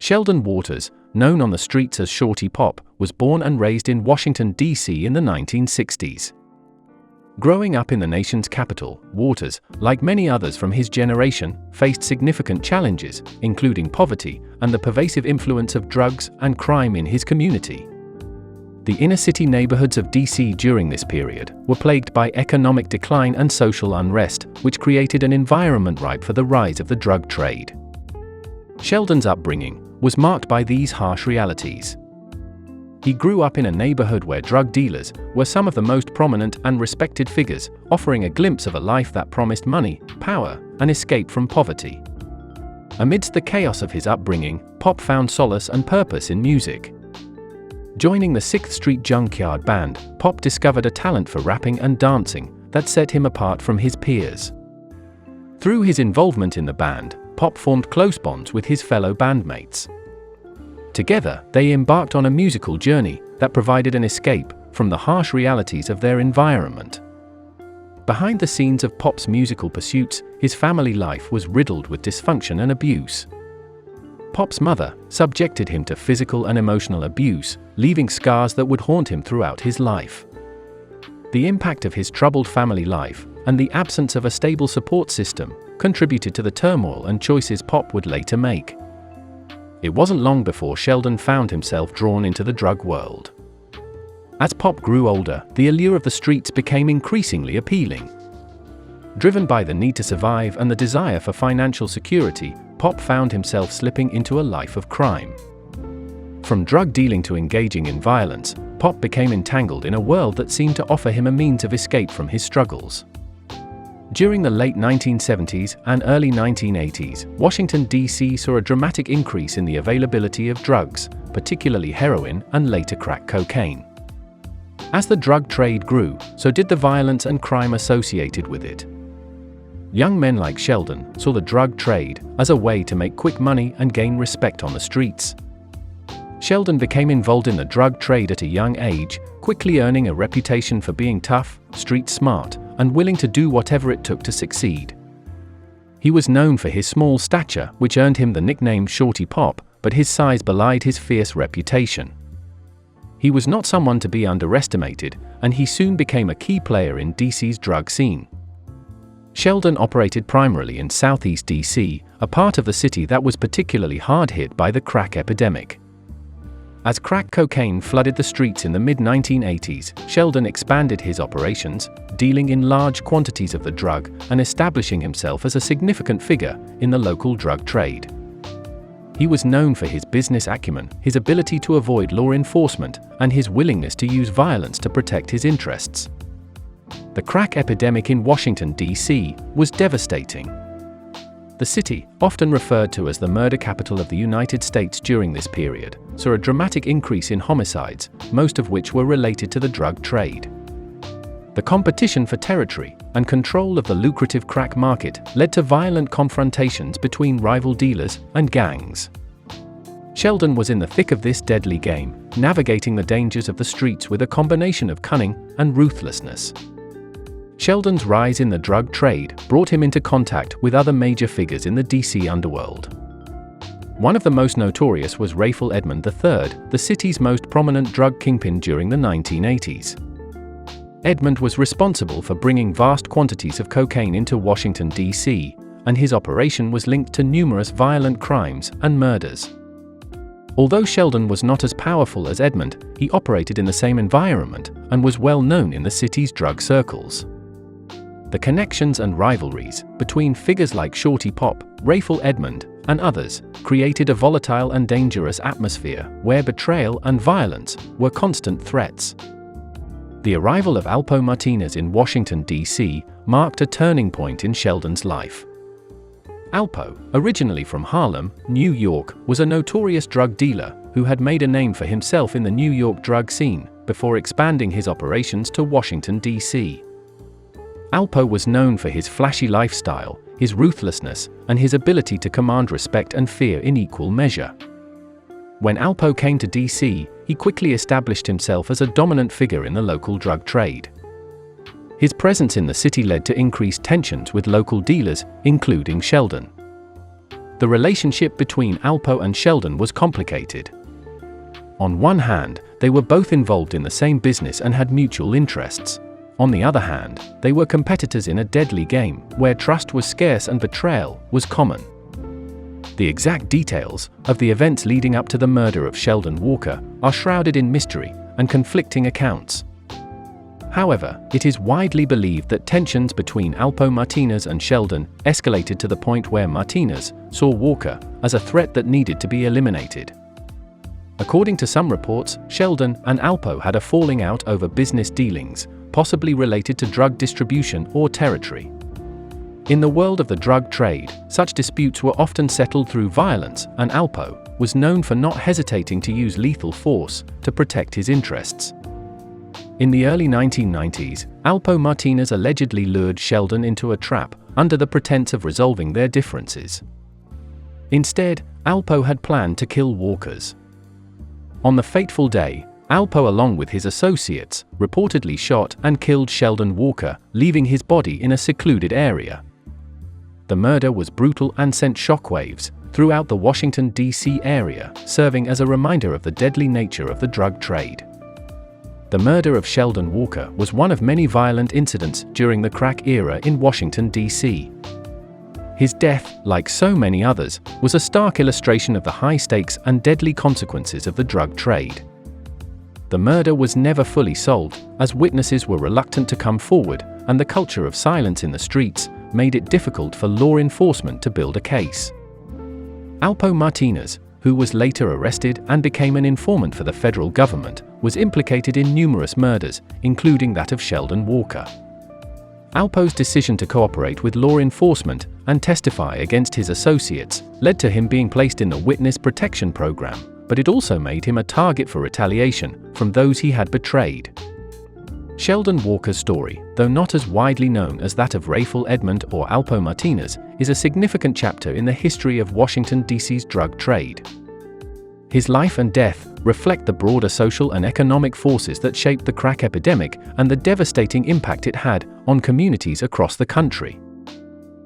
Sheldon Waters, known on the streets as Shorty Pop, was born and raised in Washington, D.C. in the 1960s. Growing up in the nation's capital, Waters, like many others from his generation, faced significant challenges, including poverty and the pervasive influence of drugs and crime in his community. The inner-city neighborhoods of D.C. during this period were plagued by economic decline and social unrest, which created an environment ripe for the rise of the drug trade. Sheldon's upbringing was marked by these harsh realities. He grew up in a neighborhood where drug dealers were some of the most prominent and respected figures, offering a glimpse of a life that promised money, power, and escape from poverty. Amidst the chaos of his upbringing, Pop found solace and purpose in music. Joining the 6th Street Junkyard Band, Pop discovered a talent for rapping and dancing that set him apart from his peers. Through his involvement in the band, Pop formed close bonds with his fellow bandmates. Together, they embarked on a musical journey that provided an escape from the harsh realities of their environment. Behind the scenes of Pop's musical pursuits, his family life was riddled with dysfunction and abuse. Pop's mother subjected him to physical and emotional abuse, leaving scars that would haunt him throughout his life. The impact of his troubled family life and the absence of a stable support system contributed to the turmoil and choices Pop would later make. It wasn't long before Sheldon found himself drawn into the drug world. As Pop grew older, the allure of the streets became increasingly appealing. Driven by the need to survive and the desire for financial security, Pop found himself slipping into a life of crime. From drug dealing to engaging in violence, Pop became entangled in a world that seemed to offer him a means of escape from his struggles. During the late 1970s and early 1980s, Washington, D.C. saw a dramatic increase in the availability of drugs, particularly heroin and later crack cocaine. As the drug trade grew, so did the violence and crime associated with it. Young men like Sheldon saw the drug trade as a way to make quick money and gain respect on the streets. Sheldon became involved in the drug trade at a young age, quickly earning a reputation for being tough, street smart, and willing to do whatever it took to succeed. He was known for his small stature, which earned him the nickname Shorty Pop, but his size belied his fierce reputation. He was not someone to be underestimated, and he soon became a key player in DC's drug scene. Sheldon operated primarily in Southeast DC, a part of the city that was particularly hard hit by the crack epidemic. As crack cocaine flooded the streets in the mid-1980s, Sheldon expanded his operations, dealing in large quantities of the drug and establishing himself as a significant figure in the local drug trade. He was known for his business acumen, his ability to avoid law enforcement, and his willingness to use violence to protect his interests. The crack epidemic in Washington, D.C. was devastating. The city, often referred to as the murder capital of the United States during this period, saw a dramatic increase in homicides, most of which were related to the drug trade. The competition for territory and control of the lucrative crack market led to violent confrontations between rival dealers and gangs. Sheldon was in the thick of this deadly game, navigating the dangers of the streets with a combination of cunning and ruthlessness. Sheldon's rise in the drug trade brought him into contact with other major figures in the DC underworld. One of the most notorious was Rayful Edmond III, the city's most prominent drug kingpin during the 1980s. Edmond was responsible for bringing vast quantities of cocaine into Washington, D.C., and his operation was linked to numerous violent crimes and murders. Although Sheldon was not as powerful as Edmond, he operated in the same environment and was well known in the city's drug circles. The connections and rivalries between figures like Shorty Pop, Rayful Edmond, and others created a volatile and dangerous atmosphere where betrayal and violence were constant threats. The arrival of Alpo Martinez in Washington, D.C. marked a turning point in Sheldon's life. Alpo, originally from Harlem, New York, was a notorious drug dealer who had made a name for himself in the New York drug scene before expanding his operations to Washington, D.C. Alpo was known for his flashy lifestyle, his ruthlessness, and his ability to command respect and fear in equal measure. When Alpo came to D.C., he quickly established himself as a dominant figure in the local drug trade. His presence in the city led to increased tensions with local dealers, including Sheldon. the relationship between Alpo and Sheldon was complicated. On one hand, they were both involved in the same business and had mutual interests. On the other hand, they were competitors in a deadly game, where trust was scarce and betrayal was common. The exact details of the events leading up to the murder of Sheldon Walker are shrouded in mystery and conflicting accounts. However, it is widely believed that tensions between Alpo Martinez and Sheldon escalated to the point where Martinez saw Walker as a threat that needed to be eliminated. According to some reports, Sheldon and Alpo had a falling out over business dealings, possibly related to drug distribution or territory. In the world of the drug trade, such disputes were often settled through violence, and Alpo was known for not hesitating to use lethal force to protect his interests. In the early 1990s, Alpo Martinez allegedly lured Sheldon into a trap under the pretense of resolving their differences. Instead, Alpo had planned to kill Walkers. On the fateful day, Alpo, along with his associates, reportedly shot and killed Sheldon Walker, leaving his body in a secluded area. The murder was brutal and sent shockwaves throughout the Washington, D.C. area, serving as a reminder of the deadly nature of the drug trade. The murder of Sheldon Walker was one of many violent incidents during the crack era in Washington, D.C. His death, like so many others, was a stark illustration of the high stakes and deadly consequences of the drug trade. The murder was never fully solved, as witnesses were reluctant to come forward, and the culture of silence in the streets made it difficult for law enforcement to build a case. Alpo Martinez, who was later arrested and became an informant for the federal government, was implicated in numerous murders, including that of Sheldon Walker. Alpo's decision to cooperate with law enforcement and testify against his associates led to him being placed in the Witness Protection Program, but it also made him a target for retaliation from those he had betrayed. Sheldon Walker's story, though not as widely known as that of Rayful Edmond or Alpo Martinez, is a significant chapter in the history of Washington, D.C.'s drug trade. His life and death reflect the broader social and economic forces that shaped the crack epidemic and the devastating impact it had on communities across the country.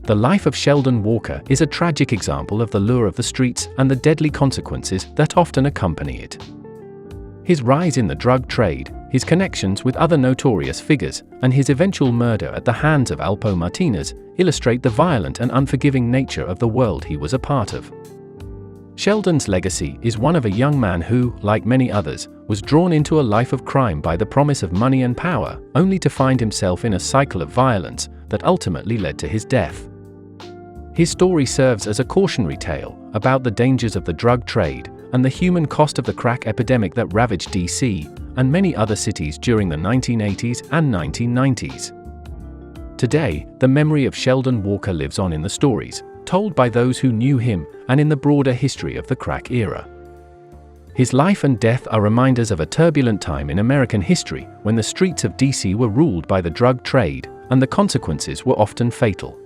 The life of Sheldon Walker is a tragic example of the lure of the streets and the deadly consequences that often accompany it. His rise in the drug trade, his connections with other notorious figures, and his eventual murder at the hands of Alpo Martinez illustrate the violent and unforgiving nature of the world he was a part of. Sheldon's legacy is one of a young man who, like many others, was drawn into a life of crime by the promise of money and power, only to find himself in a cycle of violence that ultimately led to his death. His story serves as a cautionary tale about the dangers of the drug trade and the human cost of the crack epidemic that ravaged D.C. and many other cities during the 1980s and 1990s. Today, the memory of Sheldon Walker lives on in the stories told by those who knew him and in the broader history of the crack era. His life and death are reminders of a turbulent time in American history when the streets of D.C. were ruled by the drug trade and the consequences were often fatal.